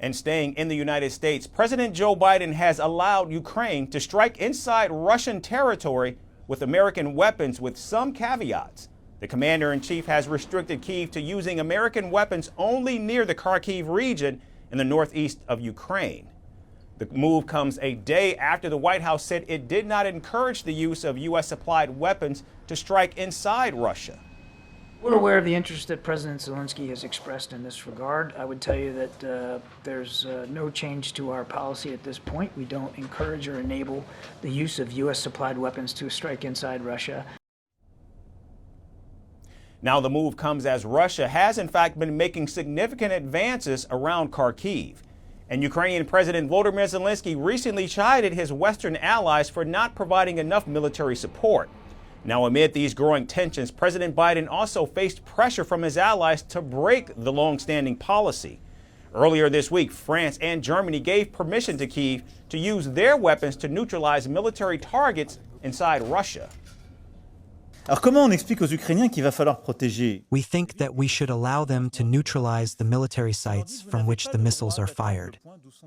And staying in the United States, President Joe Biden has allowed Ukraine to strike inside Russian territory with American weapons with some caveats. The commander-in-chief has restricted Kyiv to using American weapons only near the Kharkiv region in the northeast of Ukraine. The move comes a day after the White House said it did not encourage the use of U.S.-supplied weapons to strike inside Russia. We're aware of the interest that President Zelensky has expressed in this regard. I would tell you that there's no change to our policy at this point. We don't encourage or enable the use of U.S.-supplied weapons to strike inside Russia. Now the move comes as Russia has in fact been making significant advances around Kharkiv. And Ukrainian President Volodymyr Zelensky recently chided his Western allies for not providing enough military support. Now, amid these growing tensions, President Biden also faced pressure from his allies to break the long-standing policy. Earlier this week, France and Germany gave permission to Kyiv to use their weapons to neutralize military targets inside Russia. Alors comment on explique aux Ukrainiens qu'il va falloir protéger? We think that we should allow them to neutralize the military sites from which the missiles are fired.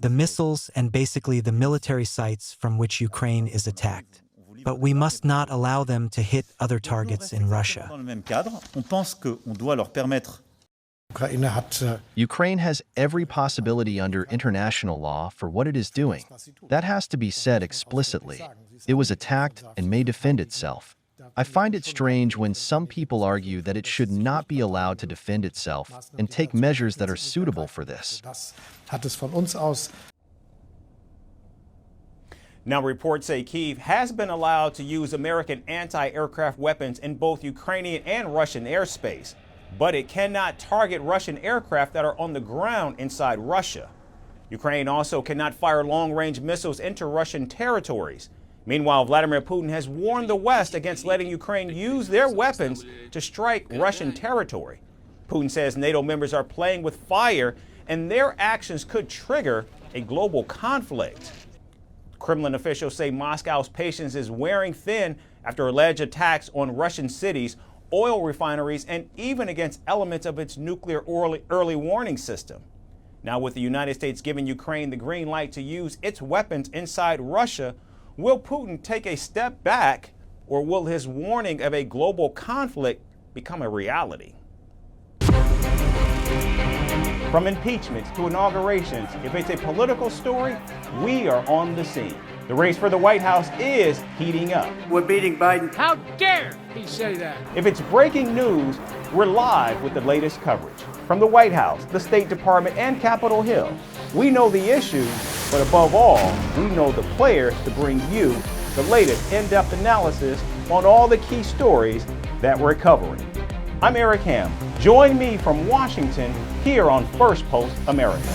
The missiles and basically the military sites from which Ukraine is attacked. But we must not allow them to hit other targets in Russia. Ukraine has every possibility under international law for what it is doing. That has to be said explicitly. It was attacked and may defend itself. I find it strange when some people argue that it should not be allowed to defend itself and take measures that are suitable for this. Now, reports say Kyiv has been allowed to use American anti-aircraft weapons in both Ukrainian and Russian airspace, but it cannot target Russian aircraft that are on the ground inside Russia. Ukraine also cannot fire long-range missiles into Russian territories. Meanwhile, Vladimir Putin has warned the West against letting Ukraine use their weapons to strike Russian territory. Putin says NATO members are playing with fire and their actions could trigger a global conflict. Kremlin officials say Moscow's patience is wearing thin after alleged attacks on Russian cities, oil refineries, and even against elements of its nuclear early warning system. Now, with the United States giving Ukraine the green light to use its weapons inside Russia, will Putin take a step back, or will his warning of a global conflict become a reality? From impeachments to inaugurations, if it's a political story, we are on the scene. The race for the White House is heating up. We're beating Biden. How dare he say that? If it's breaking news, we're live with the latest coverage. From the White House, the State Department, and Capitol Hill, we know the issues, but above all, we know the players to bring you the latest in-depth analysis on all the key stories that we're covering. I'm Eric Ham. Join me from Washington here on Firstpost America.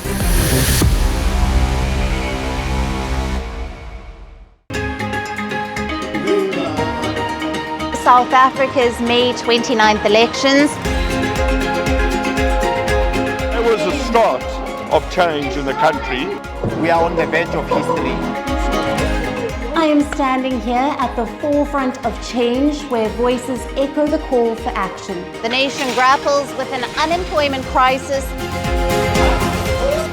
South Africa's May 29th elections. There was a start of change in the country. We are on the verge of history. I am standing here at the forefront of change where voices echo the call for action. The nation grapples with an unemployment crisis.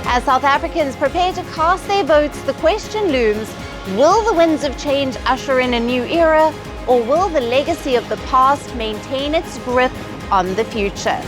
As South Africans prepare to cast their votes, the question looms, will the winds of change usher in a new era, or will the legacy of the past maintain its grip on the future?